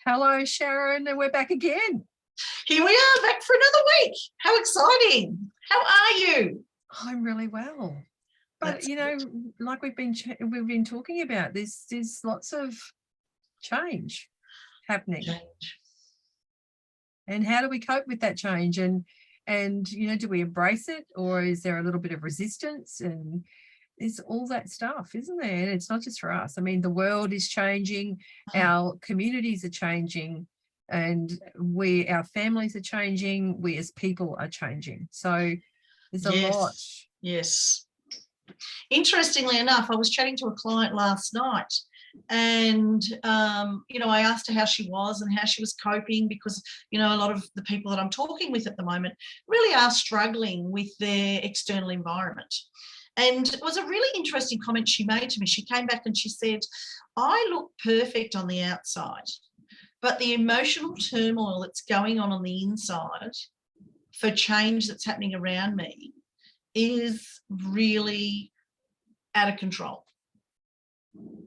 Hello, Sharon, and we're back again. Here we are, back for another week. How exciting. How are you? I'm really well. But, That's good. like we've been talking about, there's lots of change happening. Change. And how do we cope with that change? And do we embrace it, or is there a little bit of resistance? And it's all that stuff, isn't there? And it's not just for us. I mean, the world is changing, our communities are changing, and our families are changing, we as people are changing. So there's a lot. Yes. Interestingly enough, I was chatting to a client last night, and I asked her how she was and how she was coping, because a lot of the people that I'm talking with at the moment really are struggling with their external environment. And it was a really interesting comment she made to me. She came back and she said, I look perfect on the outside, but the emotional turmoil that's going on the inside for change that's happening around me is really out of control.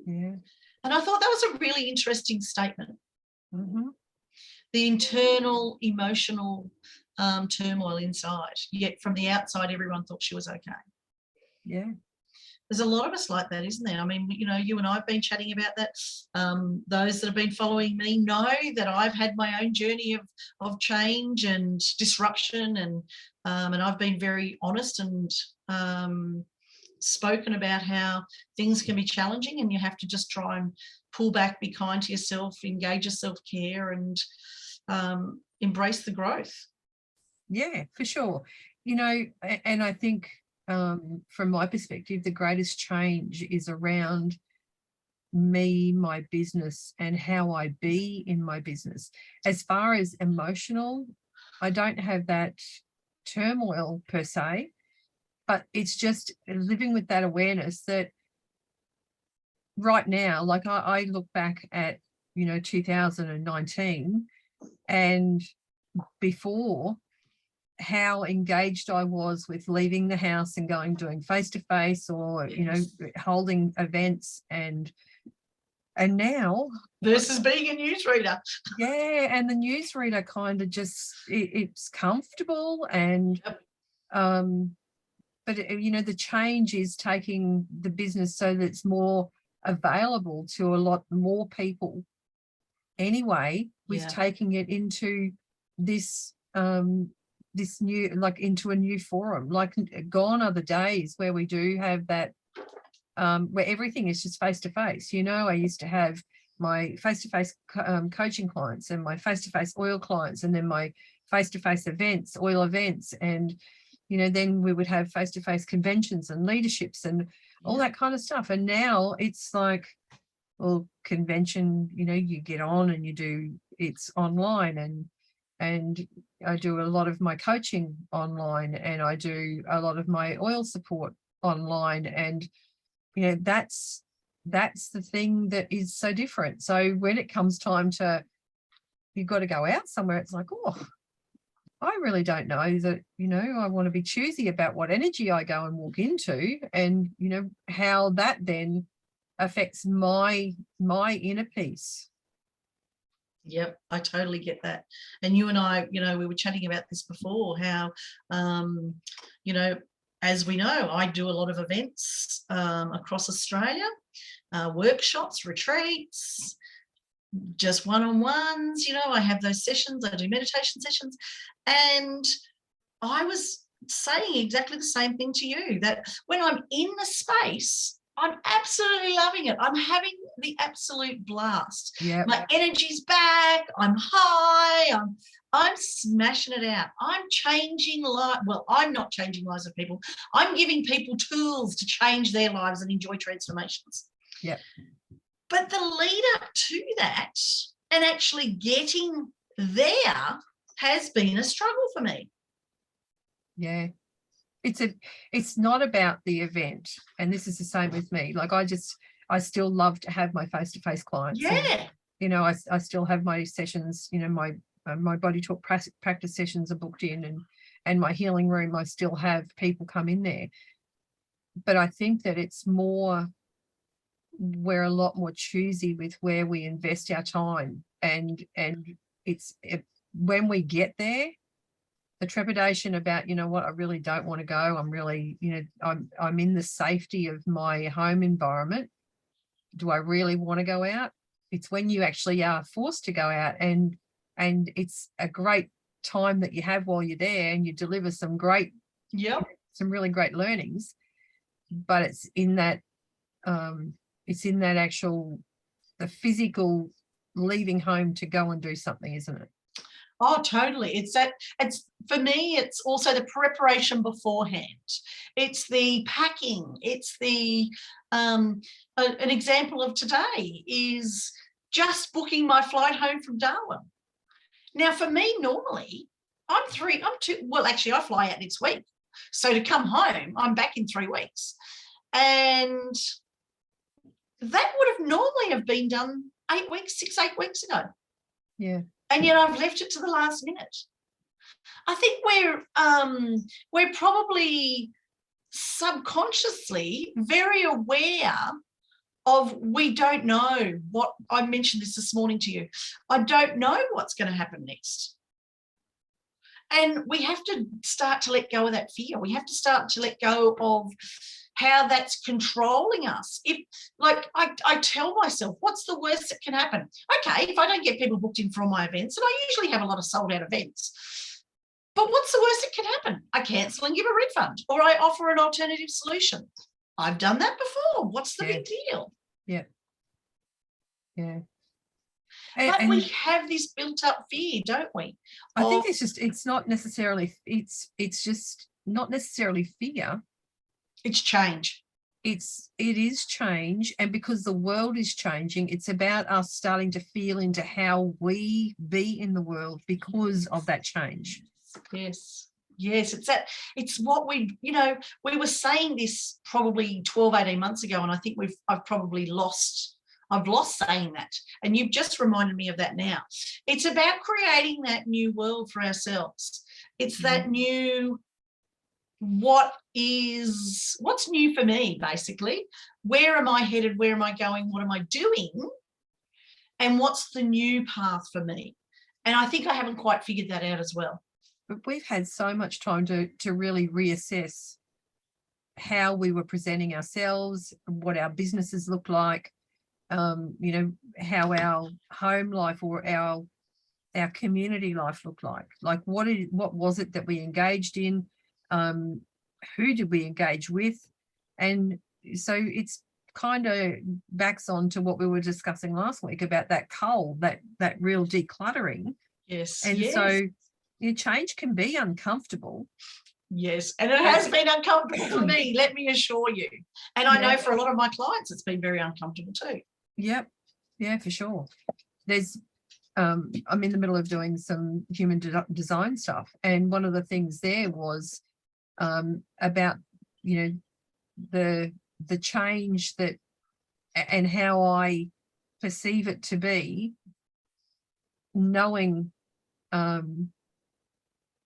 Yeah. And I thought that was a really interesting statement. Mm-hmm. The internal emotional turmoil inside, yet from the outside, everyone thought she was okay. Yeah. There's a lot of us like that, isn't there? I mean, you and I have been chatting about that. Those that have been following me know that I've had my own journey of change and disruption, and I've been very honest and spoken about how things can be challenging, and you have to just try and pull back, be kind to yourself, engage your self-care, and embrace the growth. Yeah, for sure. And I think from my perspective, the greatest change is around me, my business, and how I be in my business. As far as emotional, I don't have that turmoil per se, but it's just living with that awareness that right now, like I look back at 2019 and before, how engaged I was with leaving the house and doing face-to-face, or holding events, and now versus being a newsreader. Yeah, and the newsreader kind of just it's comfortable, and Yep. But the change is taking the business so that it's more available to a lot more people anyway, with taking it into this this new, like, into a new forum. Like, gone are the days where we do have that where everything is just face to face. I used to have my face-to-face coaching clients, and my face-to-face oil clients, and then my face-to-face events, oil events, and then we would have face-to-face conventions and leaderships and all that kind of stuff. And now it's like, well, convention, you get on and it's online, and I do a lot of my coaching online, and I do a lot of my oil support online, and that's the thing that is so different. So when it comes time to, you've got to go out somewhere, it's like, oh, I really don't know that, I want to be choosy about what energy I go and walk into, and how that then affects my inner peace. Yep, I totally get that. And you and I, we were chatting about this before, how as we know, I do a lot of events across Australia, workshops, retreats, just one-on-ones. I have those sessions, I do meditation sessions, and I was saying exactly the same thing to you, that when I'm in the space, I'm absolutely loving it. I'm having the absolute blast. Yeah, my energy's back. I'm high. I'm smashing it out. I'm changing life. Well, I'm not changing lives of people. I'm giving people tools to change their lives and enjoy transformations. Yeah. But the lead up to that and actually getting there has been a struggle for me. Yeah. It's not about the event, and this is the same with me. Like, I still love to have my face-to-face clients. Yeah. And, I still have my sessions, my body talk practice sessions are booked in, and my healing room, I still have people come in there. But I think that it's more we're a lot more choosy with where we invest our time, and when we get there, the trepidation about, you know what, I really don't want to go. I'm really, I'm in the safety of my home environment. Do I really want to go out? It's when you actually are forced to go out, and it's a great time that you have while you're there, and you deliver some really great learnings. But it's in that actual, the physical leaving home to go and do something, isn't it? Oh, totally. It's for me, it's also the preparation beforehand. It's the packing. It's the, an example of today is just booking my flight home from Darwin. Now, for me, normally I fly out next week. So to come home, I'm back in 3 weeks. And that would have normally have been done 8 weeks ago. Yeah. And yet I've left it to the last minute. I think we're probably subconsciously very aware of, we don't know what, I mentioned this morning to you, I don't know what's going to happen next. And we have to start to let go of that fear. We have to start to let go of how that's controlling us. If, like, I tell myself, what's the worst that can happen? Okay, if I don't get people booked in for all my events, and I usually have a lot of sold out events, but what's the worst that can happen? I cancel and give a refund, or I offer an alternative solution. I've done that before. What's the big deal? Yeah. Yeah. But we have this built up fear, don't we? I think it's not necessarily, it's just not necessarily fear. It's change. It is change. And because the world is changing, it's about us starting to feel into how we be in the world because of that change. Yes. It's what we were saying this probably 12, 18 months ago. And I think I've lost saying that. And you've just reminded me of that now. It's about creating that new world for ourselves. It's that new, what's new for me, basically. Where am I headed? Where am I going? What am I doing? And what's the new path for me? And I think I haven't quite figured that out as well. But we've had so much time to really reassess how we were presenting ourselves, what our businesses look like, how our home life or our community life looked like what was it that we engaged in, who did we engage with, and so it's kind of backs on to what we were discussing last week about that cull, that real decluttering. Yes. And so change can be uncomfortable. Yes, and it has been uncomfortable for me, let me assure you. And I know for a lot of my clients it's been very uncomfortable too. Yep. Yeah, for sure. There's I'm in the middle of doing some human design stuff, and one of the things there was about the change that and how I perceive it to be, knowing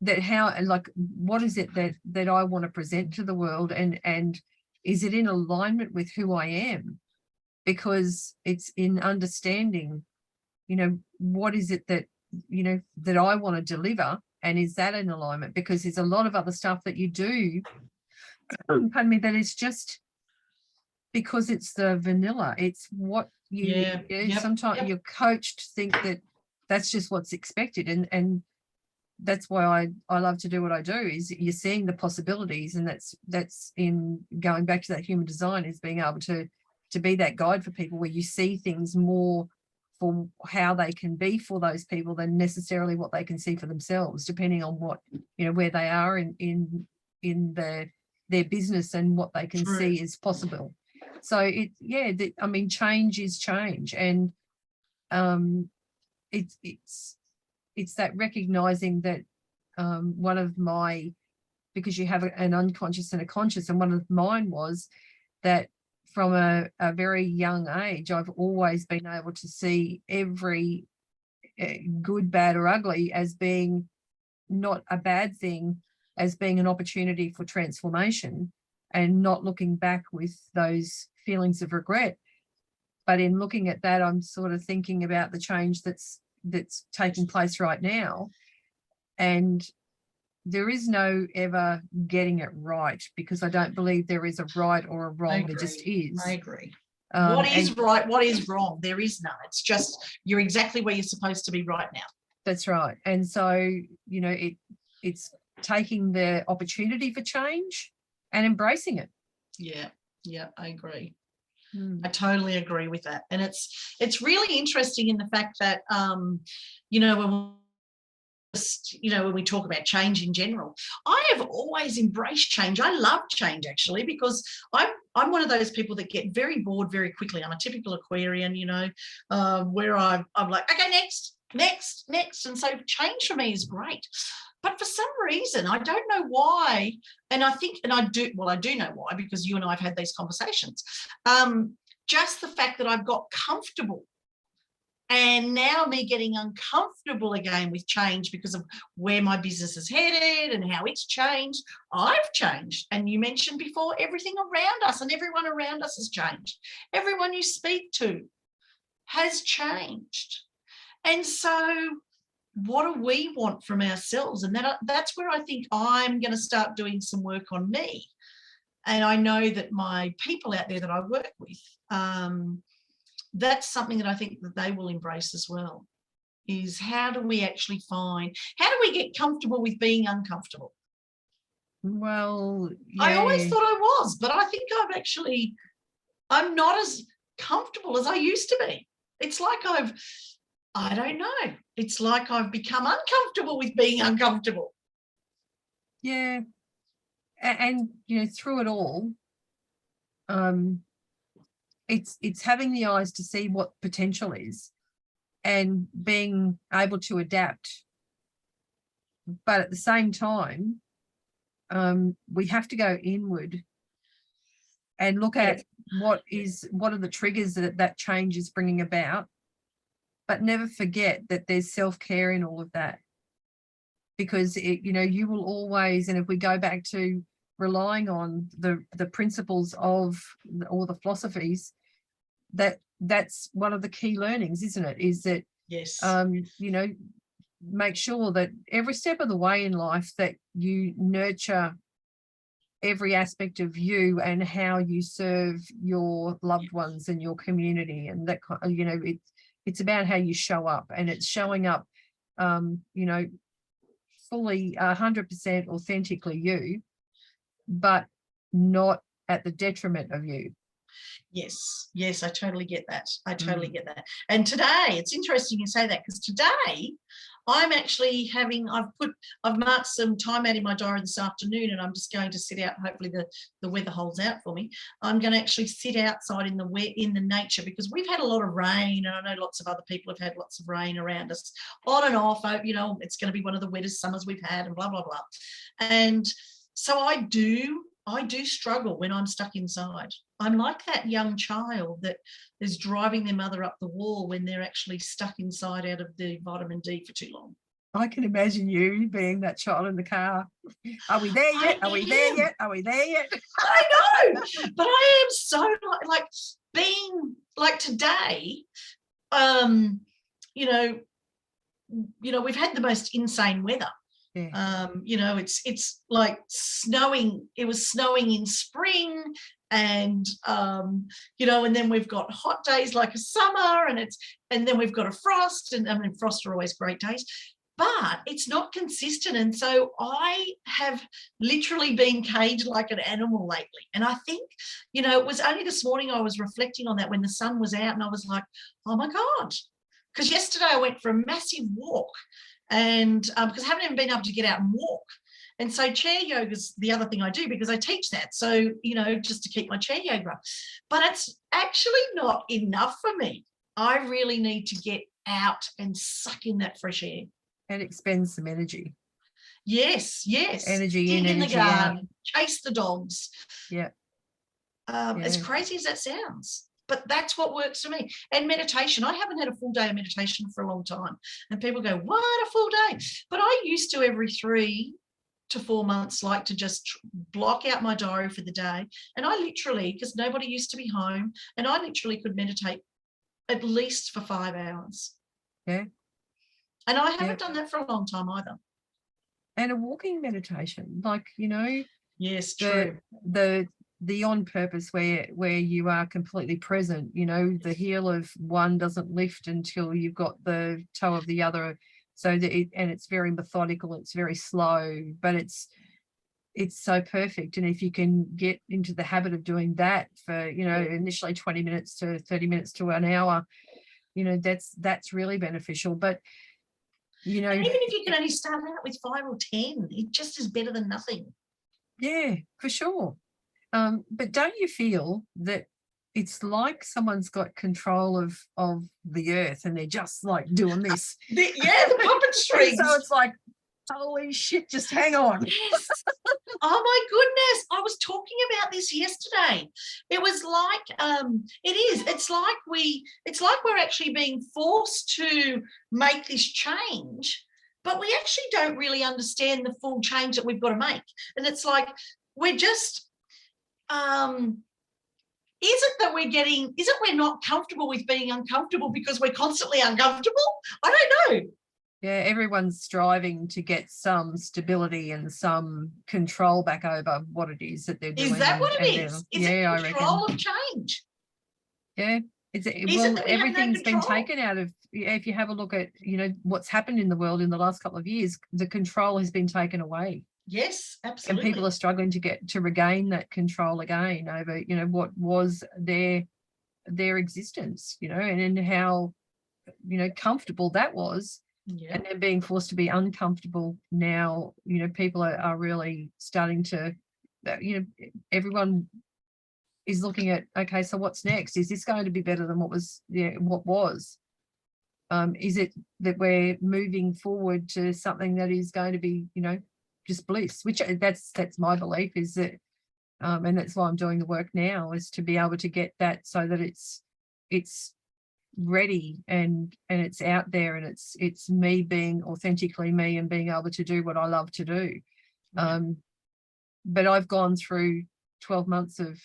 that how, like, what is it that I want to present to the world, and is it in alignment with who I am? Because it's in understanding, what is it that, that I want to deliver, and is that in alignment? Because there's a lot of other stuff that you do, pardon me, that is just because it's the vanilla. It's what sometimes you're coached to think that that's just what's expected, and that's why I love to do what I do, is you're seeing the possibilities, and that's in going back to that human design, is being able to be that guide for people, where you see things more for how they can be for those people than necessarily what they can see for themselves, depending on what, where they are in their business and what they can see is possible. So change is change, and it's that recognizing that one of my, because you have an unconscious and a conscious, and one of mine was that from a very young age, I've always been able to see every good, bad, or ugly as being not a bad thing, as being an opportunity for transformation, and not looking back with those feelings of regret. But in looking at that, I'm sort of thinking about the change that's taking place right now. And there is no ever getting it right, because I don't believe there is a right or a wrong. There just is. I agree. What is right? What is wrong? There is none. It's just you're exactly where you're supposed to be right now. That's right. And so, it's taking the opportunity for change and embracing it. Yeah, I agree. I totally agree with that. And it's really interesting in the fact that when we talk about change in general, I have always embraced change. I love change, actually, because I'm one of those people that get very bored very quickly. I'm a typical Aquarian, where I'm like, okay, next. And so change for me is great. But for some reason, I don't know why, and I do know why, because you and I have had these conversations. Just the fact that I've got comfortable, and now me getting uncomfortable again with change because of where my business is headed and how it's changed. I've changed. And you mentioned before, everything around us and everyone around us has changed. Everyone you speak to has changed. And so what do we want from ourselves? And that's where I think I'm going to start doing some work on me. And I know that my people out there that I work with, that's something that I think that they will embrace as well, is how do we get comfortable with being uncomfortable? Well, yeah. I always thought I was, but I think I'm not as comfortable as I used to be. It's like I don't know. It's like I've become uncomfortable with being uncomfortable. Yeah. And through it all, it's having the eyes to see what potential is and being able to adapt. But at the same time, we have to go inward and look at what are the triggers that change is bringing about, but never forget that there's self-care in all of that, because you will always, and if we go back to relying on the principles of or the philosophies, that's one of the key learnings, isn't it? Is that yes, make sure that every step of the way in life that you nurture every aspect of you and how you serve your loved ones and your community, and that it's about how you show up, and it's showing up fully 100% authentically you, but not at the detriment of you. Yes, I totally get that. Get that. And today, it's interesting you say that, because today I'm actually I've marked some time out in my diary this afternoon, and I'm just going to sit out. Hopefully the weather holds out for me. I'm going to actually sit outside in the nature, because we've had a lot of rain, and I know lots of other people have had lots of rain around us on and off. It's going to be one of the wettest summers we've had, and blah, blah, blah. And so I do struggle when I'm stuck inside. I'm like that young child that is driving their mother up the wall when they're actually stuck inside out of the vitamin D for too long. I can imagine you being that child in the car. Are we there yet? Are we there yet? Are we there yet? I know, but I am so like being like today. We've had the most insane weather. Yeah. It's like snowing. It was snowing in spring, and and then we've got hot days like a summer, and then we've got a frost, and I mean, frost are always great days, but it's not consistent. And so I have literally been caged like an animal lately. And I think, it was only this morning I was reflecting on that when the sun was out, and I was like, oh my God, because yesterday I went for a massive walk. And because I haven't even been able to get out and walk. And so chair yoga is the other thing I do, because I teach that. So, just to keep my chair yoga up. But it's actually not enough for me. I really need to get out and suck in that fresh air. And expend some energy. Yes. Energy dig in the garden, out. chase the dogs. Yeah. As crazy as that sounds. But that's what works for me. And meditation. I haven't had a full day of meditation for a long time. And people go, what, a full day? But I used to every 3 to 4 months like to just block out my diary for the day. And I literally, because nobody used to be home, and I literally could meditate at least for 5 hours. Yeah. And I haven't done that for a long time either. And a walking meditation, like, you know, yes, true. The on purpose where you are completely present, you know, the heel of one doesn't lift until you've got the toe of the other. So that and it's very methodical, it's very slow, but it's so perfect. And if you can get into the habit of doing that for, you know, initially 20 minutes to 30 minutes to an hour, you know, that's really beneficial. But, you know, and even if you can only start out with 5 or 10, it just is better than nothing. Yeah, for sure. But don't you feel that it's like someone's got control of the earth and they're just like doing this? The puppet strings. So it's like, holy shit, just hang on. Yes. Oh my goodness. I was talking about this yesterday. It was like, it's like we're actually being forced to make this change, but we actually don't really understand the full change that we've got to make. And it's like, we're just, we're not comfortable with being uncomfortable because we're constantly uncomfortable? I don't know. Yeah, everyone's striving to get some stability and some control back over what it is that they're doing. Is that what it is? Is it control of change? Yeah. Everything's been taken out of, if you have a look at, you know, what's happened in the world in the last couple of years, the control has been taken away. Yes, absolutely. And people are struggling to regain that control again over, you know, what was their existence, you know, and how, you know, comfortable that was. Yeah. And they're being forced to be uncomfortable now. You know, people are really starting to, you know, everyone is looking at, okay, so what's next? Is this going to be better than what was? Is it that we're moving forward to something that is going to be, you know, just bliss? Which that's my belief, is that, and that's why I'm doing the work now, is to be able to get that so that it's ready and it's out there, and it's me being authentically me and being able to do what I love to do. But I've gone through 12 months of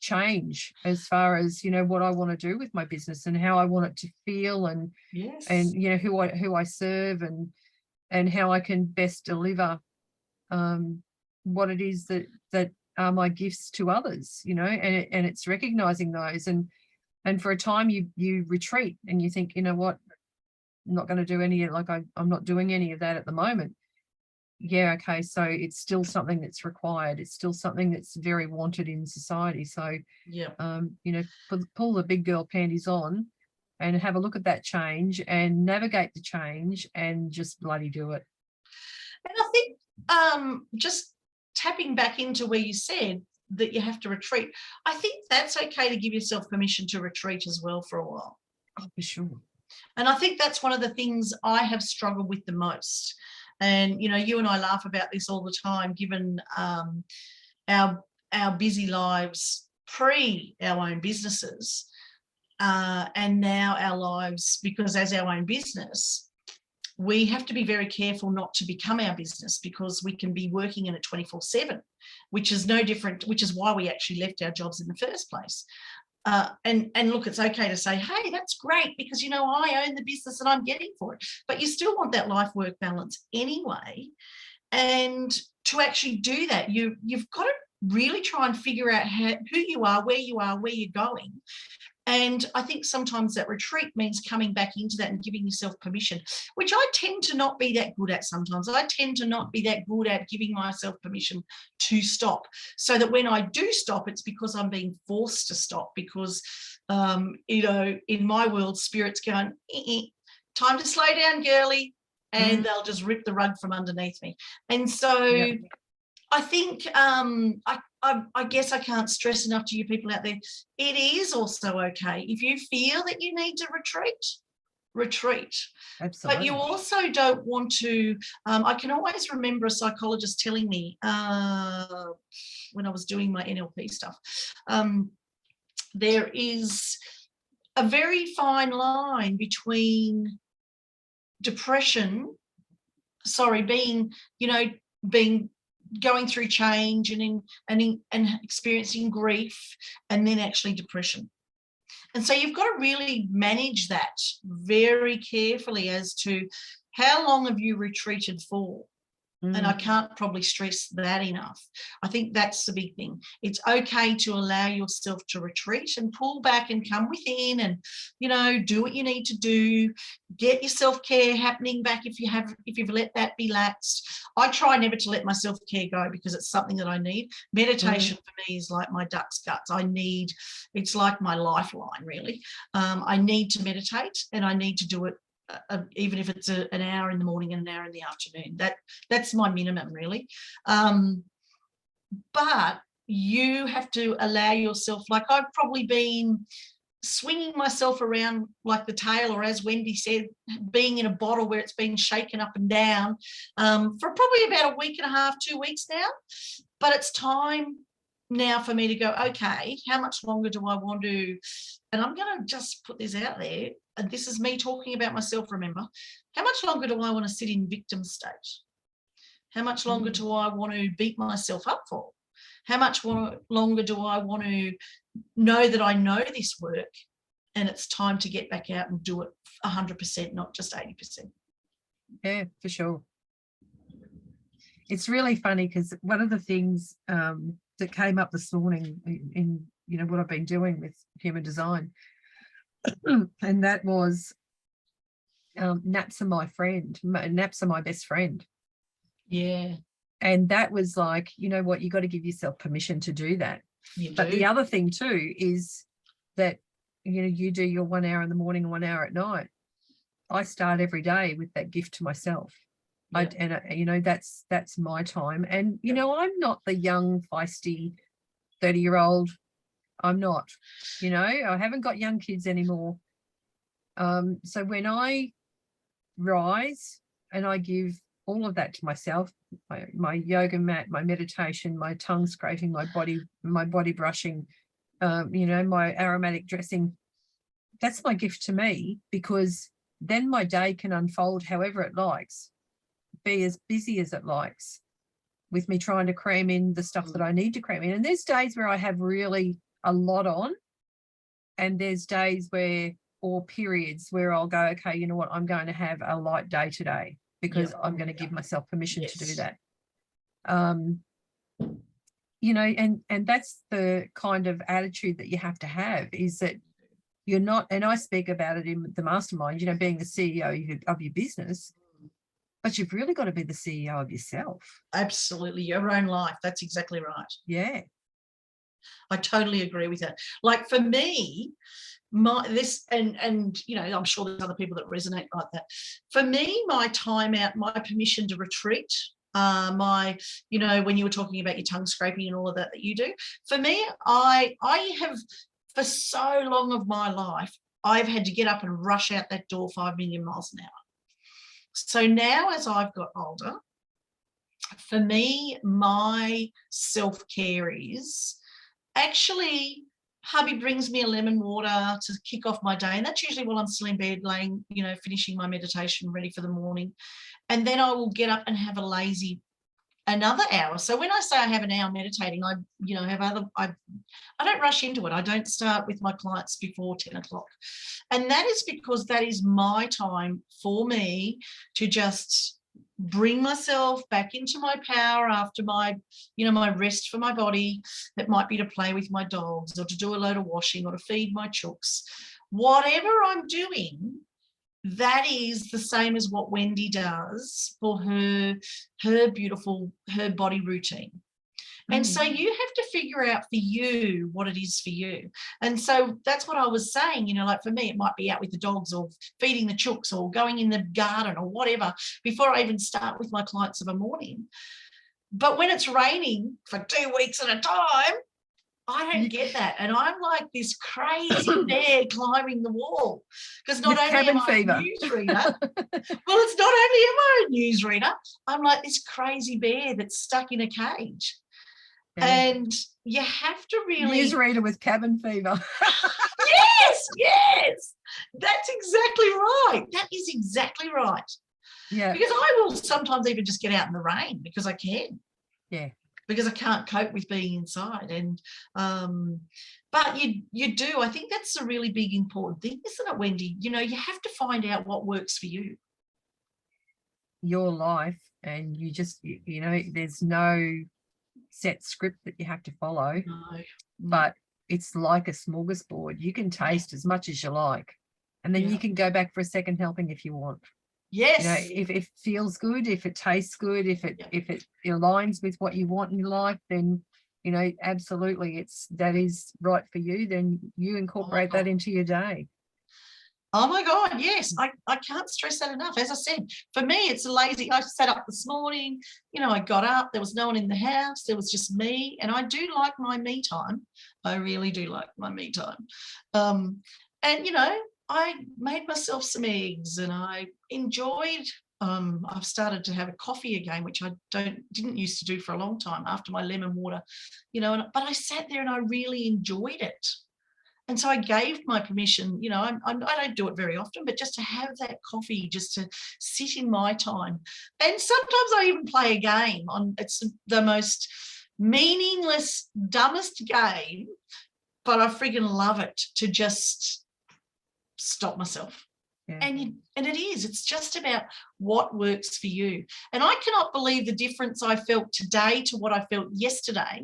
change as far as, you know, what I want to do with my business and how I want it to feel, and and you know, who I serve, and how I can best deliver what it is that are my gifts to others, you know, and it's recognizing those. And for a time you retreat and you think, you know what, I'm not going to do any, like I'm not doing any of that at the moment. Yeah, okay, so it's still something that's required. It's still something that's very wanted in society. So you know, pull the big girl panties on and have a look at that change and navigate the change and just bloody do it. And I think just tapping back into where you said that you have to retreat, I think that's okay to give yourself permission to retreat as well for a while. Oh, for sure. And I think that's one of the things I have struggled with the most. And, you know, you and I laugh about this all the time, given our busy lives pre our own businesses, and now our lives, because as our own business, we have to be very careful not to become our business, because we can be working in it 24/7, which is no different, which is why we actually left our jobs in the first place. And look, it's okay to say, hey, that's great, because, you know, I own the business and I'm getting for it. But you still want that life-work balance anyway. And to actually do that, you've got to really try and figure out who you are, where you're going. And I think sometimes that retreat means coming back into that and giving yourself permission, which I tend to not be that good at sometimes. I tend to not be that good at giving myself permission to stop, so that when I do stop, it's because I'm being forced to stop, because, you know, in my world, spirit's going, time to slow down, girly, and they'll just rip the rug from underneath me. And so I think I guess I can't stress enough to you people out there, it is also okay if you feel that you need to retreat. Absolutely. But you also don't want to, I can always remember a psychologist telling me when I was doing my NLP stuff, there is a very fine line between going through change and experiencing grief, and then actually depression. And so you've got to really manage that very carefully as to how long have you retreated for. And I can't probably stress that enough. I think that's the big thing. It's okay to allow yourself to retreat and pull back and come within and, you know, do what you need to do. Get your self-care happening back if you've let that be laxed. I try never to let my self-care go because it's something that I need. Meditation for me is like my duck's guts. It's like my lifeline, really. I need to meditate, and I need to do it even if it's an hour in the morning and an hour in the afternoon. That's my minimum, really. But you have to allow yourself, like I've probably been swinging myself around like the tail, or as Wendy said, being in a bottle where it's been shaken up and down for probably about a week and a half, 2 weeks now. But it's time now for me to go, okay, how much longer do I want to, and I'm going to just put this out there, and this is me talking about myself, remember, how much longer do I want to sit in victim state? How much longer do I want to beat myself up for? How much longer do I want to know that I know this work and it's time to get back out and do it 100%, not just 80%? Yeah, for sure. It's really funny because one of the things that came up this morning in you know what I've been doing with human design, and that was naps are my friend. Naps are my best friend. Yeah. And that was like, you know what, you got to give yourself permission to do that. But the other thing too is that, you know, you do your 1 hour in the morning and 1 hour at night. I start every day with that gift to myself. Yeah. You know, that's my time. And, you know, I'm not the young, feisty 30-year-old. I'm not, you know, I haven't got young kids anymore. So when I rise and I give all of that to myself, my yoga mat, my meditation, my tongue scraping, my body brushing, you know, my aromatic dressing, that's my gift to me, because then my day can unfold however it likes, be as busy as it likes, with me trying to cram in the stuff that I need to cram in. And there's days where I have really a lot on, and there's days where, or periods where I'll go, okay, you know what, I'm going to have a light day today because I'm going to give myself permission to do that. You know, and that's the kind of attitude that you have to have, is that you're not, and I speak about it in the mastermind, you know, being the CEO of your business, but you've really got to be the CEO of yourself. Absolutely, your own life. That's exactly right. Yeah. I totally agree with that. Like for me, and you know, I'm sure there's other people that resonate like that. For me, my time out, my permission to retreat, you know, when you were talking about your tongue scraping and all of that you do, for me, I have, for so long of my life, I've had to get up and rush out that door 5 million miles an hour. So now, as I've got older, for me, my self-care is actually, hubby brings me a lemon water to kick off my day, and that's usually while I'm still in bed laying, you know, finishing my meditation, ready for the morning. And then I will get up and have a lazy another hour. So when I say I have an hour meditating, I, you know, I don't rush into it. I don't start with my clients before 10 o'clock. And that is because that is my time for me to just bring myself back into my power after my, you know, my rest for my body. That might be to play with my dogs, or to do a load of washing, or to feed my chooks. Whatever I'm doing, that is the same as what Wendy does for her body routine. And so you have to figure out for you what it is for you. And so that's what I was saying, you know, like for me, it might be out with the dogs, or feeding the chooks, or going in the garden, or whatever, before I even start with my clients of a morning. But when it's raining for 2 weeks at a time, I don't get that. And I'm like this crazy bear climbing the wall, because not only am I a newsreader, well, it's not only am I a newsreader, I'm like this crazy bear that's stuck in a cage. And you have to really... Newsreader with cabin fever. Yes. That's exactly right. That is exactly right. Yeah. Because I will sometimes even just get out in the rain because I can. Yeah. because I can't cope with being inside. And but you do. I think that's a really big important thing, isn't it, Wendy? You know, you have to find out what works for you. Your life, and you just, you know, there's no set script that you have to follow. No. But it's like a smorgasbord. You can taste as much as you like, and then you can go back for a second helping if you want. Yes. You know, if it feels good, if it tastes good, if it aligns with what you want in your life, then, you know, absolutely, that is right for you. Then you incorporate that into your day. Oh my God, yes. I can't stress that enough. As I said, for me, it's lazy. I sat up this morning, you know, I got up, there was no one in the house, there was just me. And I do like my me time. I really do like my me time. And, you know, I made myself some eggs and I enjoyed, I've started to have a coffee again, which I didn't used to do for a long time after my lemon water, you know, but I sat there and I really enjoyed it. And so I gave my permission, you know, I don't do it very often, but just to have that coffee, just to sit in my time. And sometimes I even play a game it's the most meaningless, dumbest game, but I freaking love it to just stop myself. Yeah. And it's just about what works for you. And I cannot believe the difference I felt today to what I felt yesterday,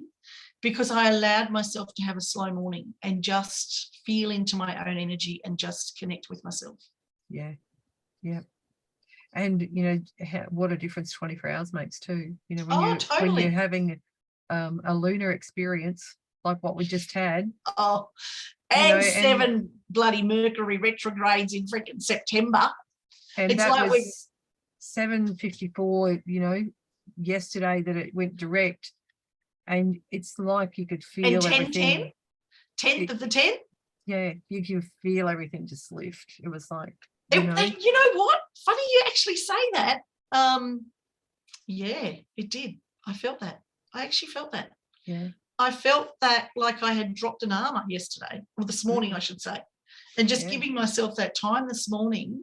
because I allowed myself to have a slow morning and just feel into my own energy and just connect with myself. Yeah. Yeah. And, you know, what a difference 24 hours makes too. You know, when you're having a lunar experience like what we just had. Oh, and 7 bloody Mercury retrogrades in freaking September. And it's that like was 7:54, you know, yesterday that it went direct. And it's like you could feel and 10, everything. 10th of the 10th? Yeah, you can feel everything just lift. It was like, you know what? Funny you actually say that. Yeah, it did. I felt that. I actually felt that. Yeah. I felt that like I had dropped an armor yesterday, or this morning, I should say. And just giving myself that time this morning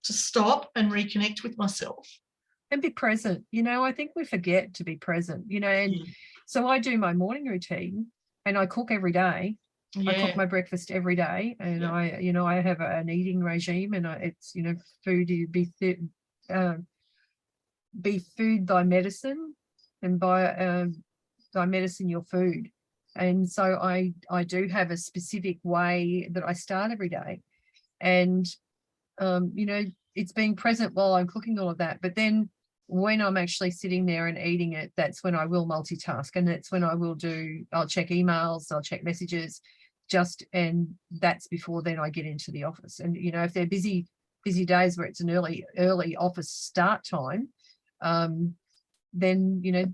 to stop and reconnect with myself. And be present. You know, I think we forget to be present, you know, and so I do my morning routine and I cook every day. I cook my breakfast every day, and I have an eating regime, and it's, you know, food, be food thy medicine, and by thy medicine your food. And so I do have a specific way that I start every day, and you know, it's being present while I'm cooking all of that. But then when I'm actually sitting there and eating it, that's when I will multitask, and that's when I'll check emails, I'll check messages, and that's before then I get into the office. And, you know, if they're busy days where it's an early office start time, then, you know,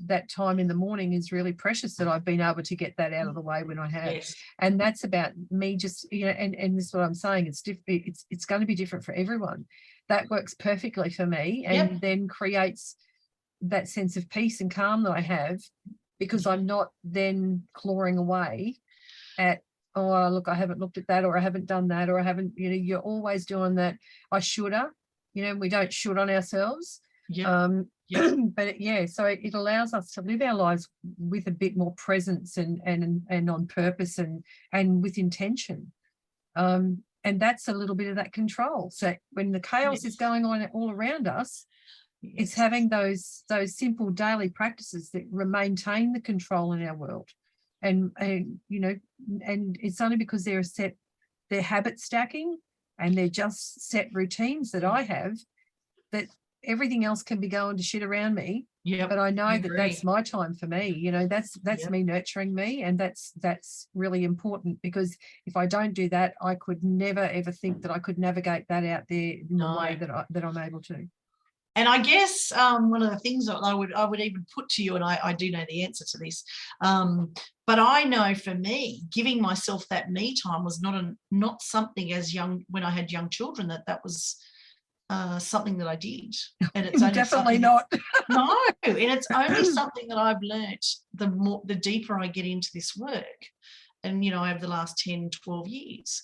that time in the morning is really precious, that I've been able to get that out of the way when I have. Yes. And that's about me, just, you know, and this is what I'm saying, it's going to be different for everyone. That works perfectly for me, and then creates that sense of peace and calm that I have, because I'm not then clawing away at, oh, look, I haven't looked at that, or I haven't done that, or I haven't, you know, you're always doing that. I shoulda, you know, we don't should on ourselves. But so it allows us to live our lives with a bit more presence and on purpose and with intention. And that's a little bit of that control. So when the chaos is going on all around us, it's having those simple daily practices that maintain the control in our world. And you know, and it's only because they're habit stacking, and they're just set routines that I have, that everything else can be going to shit around me. But I know that that's my time for me. You know, that's me nurturing me, and that's really important, because if I don't do that, I could never ever think that I could navigate that out there in the way that I'm able to. And I guess one of the things that I would even put to you, and I do know the answer to this, but I know for me, giving myself that me time was not something as young, when I had young children, that was something that I did. And it's only definitely not. No, and it's only something that I've learnt the deeper I get into this work, and, you know, over the last 10, 12 years,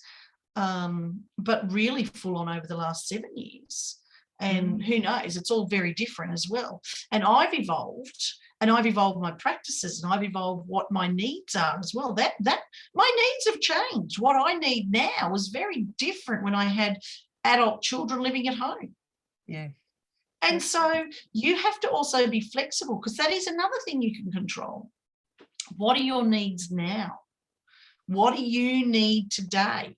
but really full on over the last 7 years. And who knows, it's all very different as well. And I've evolved my practices, and I've evolved what my needs are as well. That my needs have changed. What I need now is very different when I had adult children living at home. Yeah. And so you have to also be flexible, because that is another thing you can control. What are your needs now? What do you need today?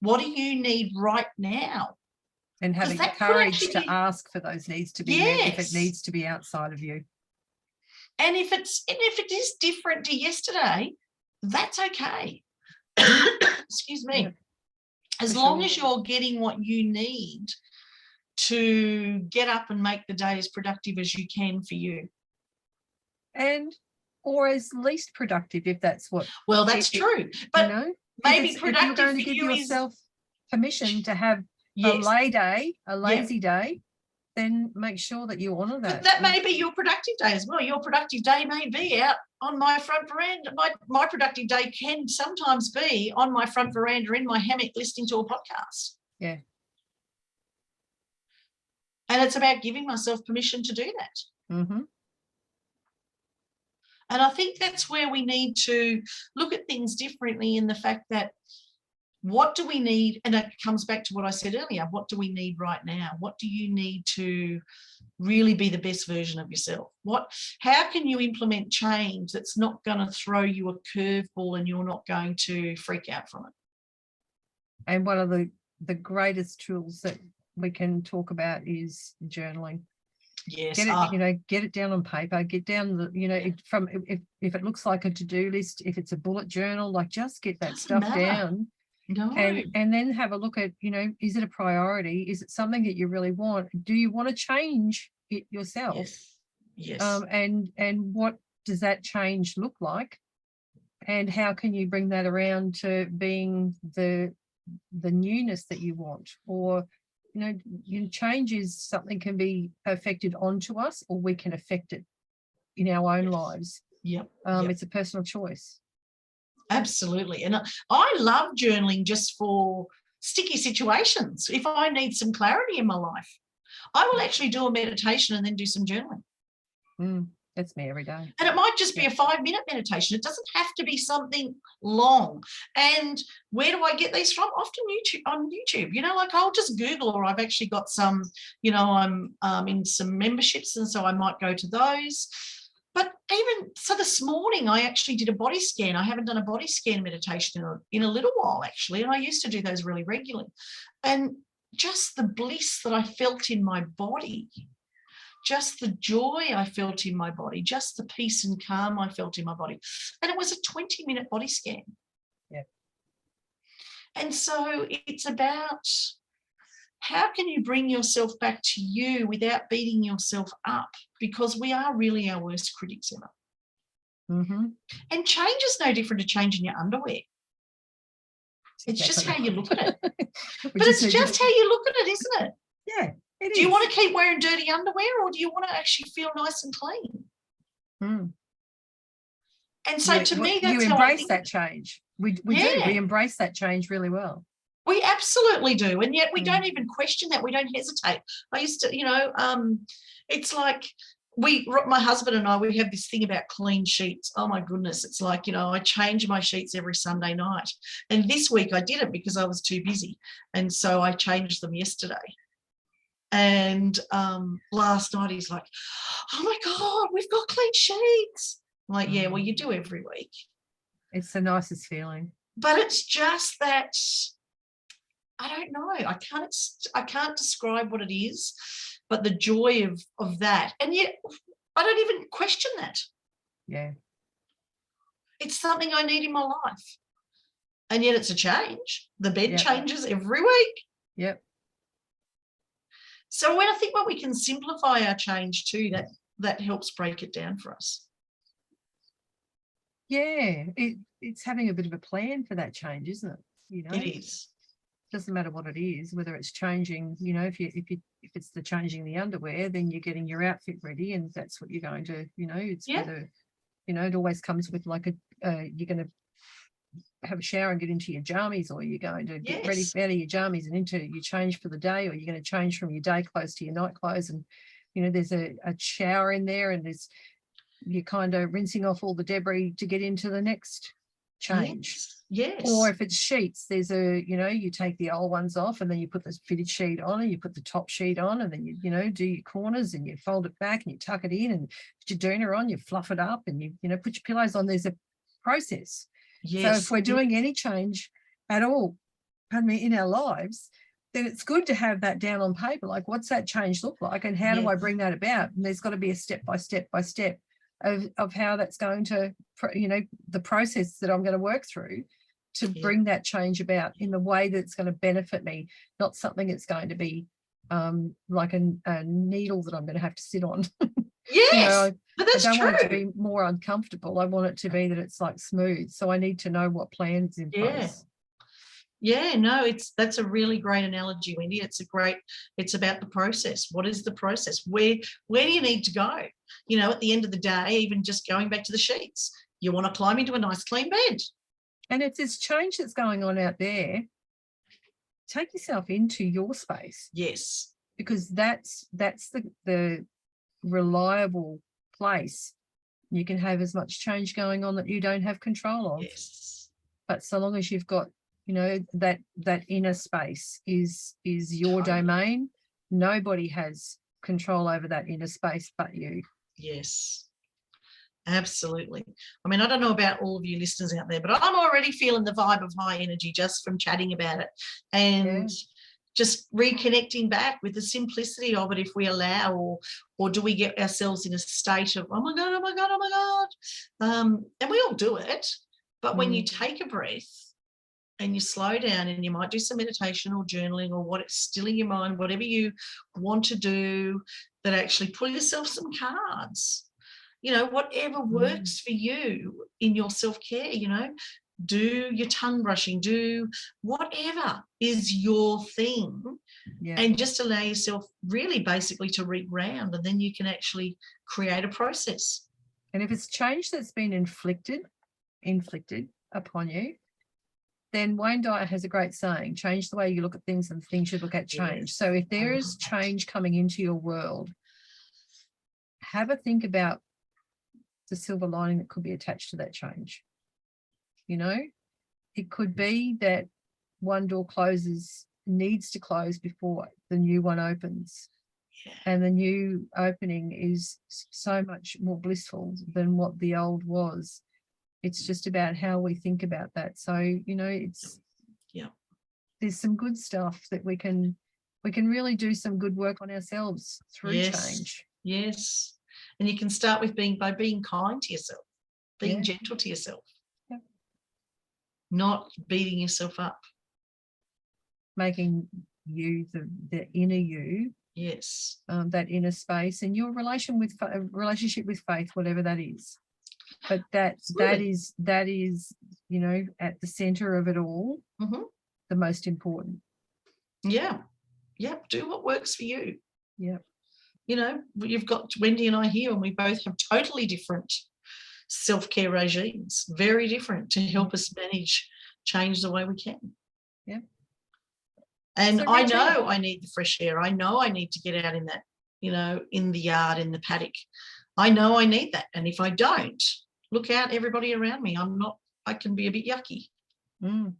What do you need right now? And having the courage to ask for those needs to be met if it needs to be outside of you. And if it is different to yesterday, that's okay. Excuse me. Yeah, as long as you're getting what you need to get up and make the day as productive as you can for you. Or as least productive, if that's what. Well, that's true. But maybe productive, if you're going to give yourself permission to have a lay day, a lazy day, then make sure that you honour that. But that may be your productive day as well. Your productive day may be out on my front veranda. My productive day can sometimes be on my front veranda in my hammock listening to a podcast. Yeah. And it's about giving myself permission to do that. Mm-hmm. And I think that's where we need to look at things differently, in the fact that what do we need? And it comes back to what I said earlier. What do we need right now? What do you need to really be the best version of yourself? How can you implement change that's not going to throw you a curveball and you're not going to freak out from it? And one of the greatest tools that we can talk about is journaling. Yes. Get it down on paper, get down if it looks like a to-do list, if it's a bullet journal, like just get that stuff down. No. And then have a look at, is it a priority? Is it something that you really want? Do you want to change it yourself? Yes. And what does that change look like? And how can you bring that around to being the newness that you want? Or, change is something can be affected onto us, or we can affect it in our own lives. Yep. It's a personal choice. Absolutely. And I love journaling just for sticky situations. If I need some clarity in my life, I will actually do a meditation and then do some journaling. That's me every day. And it might just be a 5-minute meditation. It doesn't have to be something long. And where do I get these from? Often on YouTube. I'll just Google, or I've actually got some, I'm in some memberships, and so I might go to those. But even so, this morning I actually did a body scan. I haven't done a body scan meditation in a little while, actually, and I used to do those really regularly. And just the bliss that I felt in my body, just the joy I felt in my body, just the peace and calm I felt in my body. And it was a 20-minute body scan. Yeah. And so it's about, how can you bring yourself back to you without beating yourself up? Because we are really our worst critics ever. Mm-hmm. And change is no different to changing your underwear. It's just how you look at it. But it's just how you look at it, isn't it? Yeah, it is. Do you want to keep wearing dirty underwear, or do you want to actually feel nice and clean? And so to me, that's you how embrace I think that change. We do. We embrace that change really well. We absolutely do. And yet we don't even question that. We don't hesitate. I used to, it's like my husband and I, we have this thing about clean sheets. Oh my goodness. It's like, I change my sheets every Sunday night. And this week I didn't because I was too busy. And so I changed them yesterday. And last night he's like, oh my God, we've got clean sheets. I'm like, yeah, well, you do every week. It's the nicest feeling. But it's just that, I don't know. I can't describe what it is, but the joy of that. And yet I don't even question that. Yeah. It's something I need in my life. And yet it's a change. The bed changes every week. Yep. So when we can simplify our change too, that helps break it down for us. Yeah. It's having a bit of a plan for that change, isn't it? It is. Doesn't matter what it is, whether it's changing, if it's the changing the underwear, then you're getting your outfit ready, and that's what you're going to, it's whether, it always comes with like you're going to have a shower and get into your jammies, or you're going to get ready Yes. out of your jammies and into your change for the day, or you're going to change from your day clothes to your night clothes. And, you know, there's a shower in there, and you're kind of rinsing off all the debris to get into the next change. Yes. Or if it's sheets, there's you take the old ones off, and then you put the fitted sheet on, and you put the top sheet on, and then you do your corners, and you fold it back, and you tuck it in, and put your doona on, you fluff it up, and you put your pillows on. There's a process. So if we're doing any change at all, in our lives, then it's good to have that down on paper. Like, what's that change look like, and how do I bring that about? And there's got to be a step by step of how that's going to, the process that I'm going to work through to bring that change about in the way that's going to benefit me, not something that's going to be like a needle that I'm going to have to sit on. Yes, but that's I don't true. want it to be more uncomfortable. I want it to be that it's like smooth. So I need to know what plan is in place. Yeah, no, that's a really great analogy, Wendy. It's about the process. What is the process? Where do you need to go? At the end of the day, even just going back to the sheets, you want to climb into a nice clean bed. And if there's change that's going on out there, take yourself into your space. Yes. Because that's the reliable place. You can have as much change going on that you don't have control of. Yes. But so long as you've got, that inner space is your domain, nobody has control over that inner space but you. Yes. Absolutely. I mean, I don't know about all of you listeners out there, but I'm already feeling the vibe of high energy just from chatting about it, and just reconnecting back with the simplicity of it if we allow, or do we get ourselves in a state of, oh my God, oh my God, oh my God. And we all do it, but when you take a breath and you slow down, and you might do some meditation or journaling or what, it's stilling your mind, whatever you want to do, that actually pull yourself some cards. Whatever works for you in your self-care, do your tongue brushing, do whatever is your thing, and just allow yourself really basically to reground, and then you can actually create a process. And if it's change that's been inflicted upon you, then Wayne Dyer has a great saying, change the way you look at things and things you look at change. So if there is change coming into your world, have a think about the silver lining that could be attached to that change. It could be that one door needs to close before the new one opens. And the new opening is so much more blissful than what the old was. It's just about how we think about that. So, there's some good stuff that we can really do some good work on ourselves through change. Yes. And you can start with by being kind to yourself, being gentle to yourself, not beating yourself up. Making you the inner you. Yes. That inner space, and your relationship with faith, whatever that is. But that is at the center of it all, the most important. Yeah. Do what works for you. Yeah. You've got Wendy and I here, and we both have totally different self-care regimes, very different, to help us change the way we can. Yeah. And I know I need the fresh air. I know I need to get out in that, in the yard, in the paddock. I know I need that. And if I don't, look out, everybody around me, I can be a bit yucky. And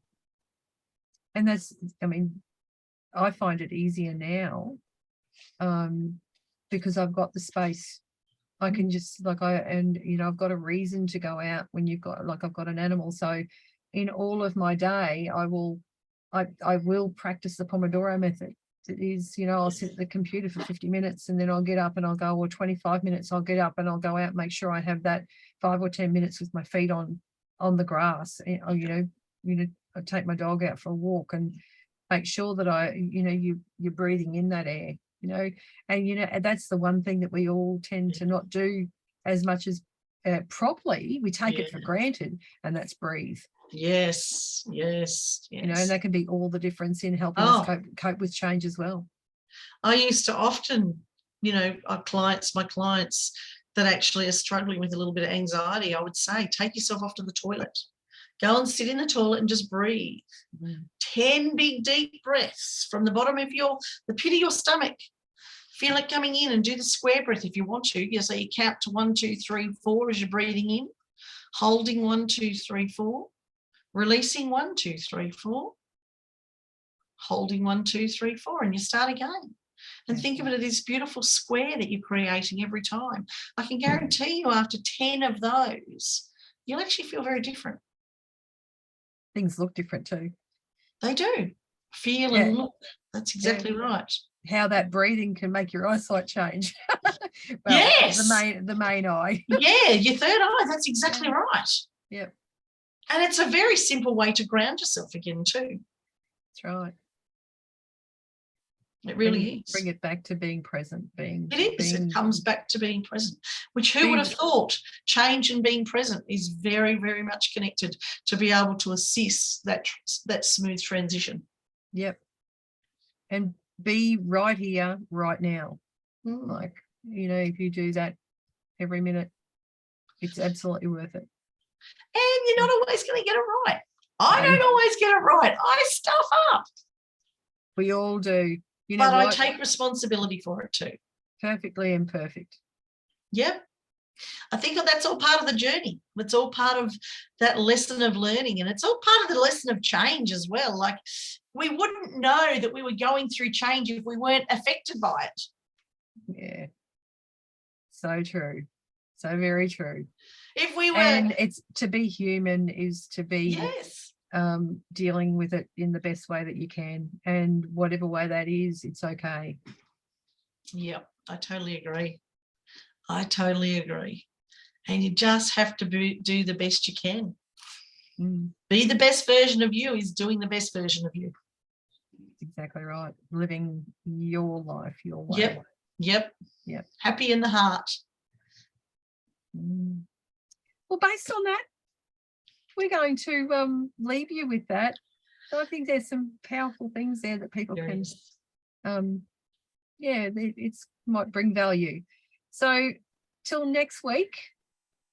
I find it easier now because I've got the space. I can just I've got a reason to go out when I've got an animal. So in all of my day, I will practice the Pomodoro method. It is, I'll sit at the computer for 50 minutes and then I'll get up and I'll go, or 25 minutes, I'll get up and I'll go out and make sure I have that 5 or 10 minutes with my feet on the grass. I take my dog out for a walk and make sure that you're breathing in that air, and that's the one thing that we all tend to not do as much as properly. We take it for granted, and that's breathe. Yes. And that can be all the difference in helping us cope with change as well. I used to often, my clients that actually are struggling with a little bit of anxiety, I would say, take yourself off to the toilet, Go and sit in the toilet and just breathe. 10 big deep breaths from the bottom of the pit of your stomach. Feel it coming in, and do the square breath if you want to. So you count to 1, 2, 3, 4 as you're breathing in, holding 1, 2, 3, 4, releasing 1, 2, 3, 4, holding 1, 2, 3, 4, and you start again. And think of it as this beautiful square that you're creating every time. I can guarantee you after 10 of those, you'll actually feel very different. Things look different too. They do. Feel and look. That's exactly right. How that breathing can make your eyesight change. Well, yes. The main eye. Yeah, your third eye. That's exactly right. Yep. And it's a very simple way to ground yourself again too. That's right. It really is. Bring it back to being present. It comes back to being present, which who would have thought change and being present is very, very much connected to be able to assist that smooth transition. Yep. And be right here, right now. Like, if you do that every minute, it's absolutely worth it. And you're not always going to get it right. I don't always get it right. I stuff up. We all do. But I take responsibility for it too. Perfectly imperfect. Yep. I think that's all part of the journey. It's all part of that lesson of learning, and it's all part of the lesson of change as well. Like, we wouldn't know that we were going through change if we weren't affected by it. Yeah. So true. So very true. If we were, and it's to be human is to be dealing with it in the best way that you can, and whatever way that is, it's okay. Yeah, I totally agree. And you just have to do the best you can. Be the best version of you is doing the best version of you. That's exactly right. Living your life, your way. Yep. Happy in the heart. Well, based on that, we're going to leave you with that. So I think there's some powerful things there that people can, it's might bring value. So till next week,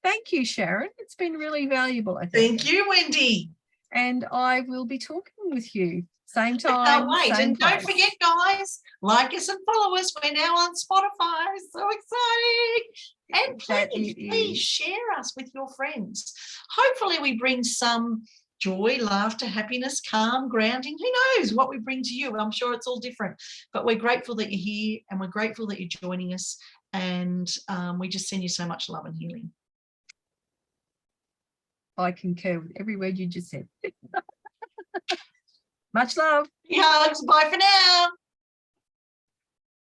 thank you, Sharon. It's been really valuable, I think. Thank you, Wendy. And I will be talking with you same time. I can't wait. Same and place. Don't forget, guys, like us and follow us. We're now on Spotify. So exciting. And please share us with your friends. Hopefully we bring some joy, laughter, happiness, calm, grounding. Who knows what we bring to you? I'm sure it's all different. But we're grateful that you're here, and we're grateful that you're joining us. And we just send you so much love and healing. I concur with every word you just said. Much love. Hugs. Bye for now.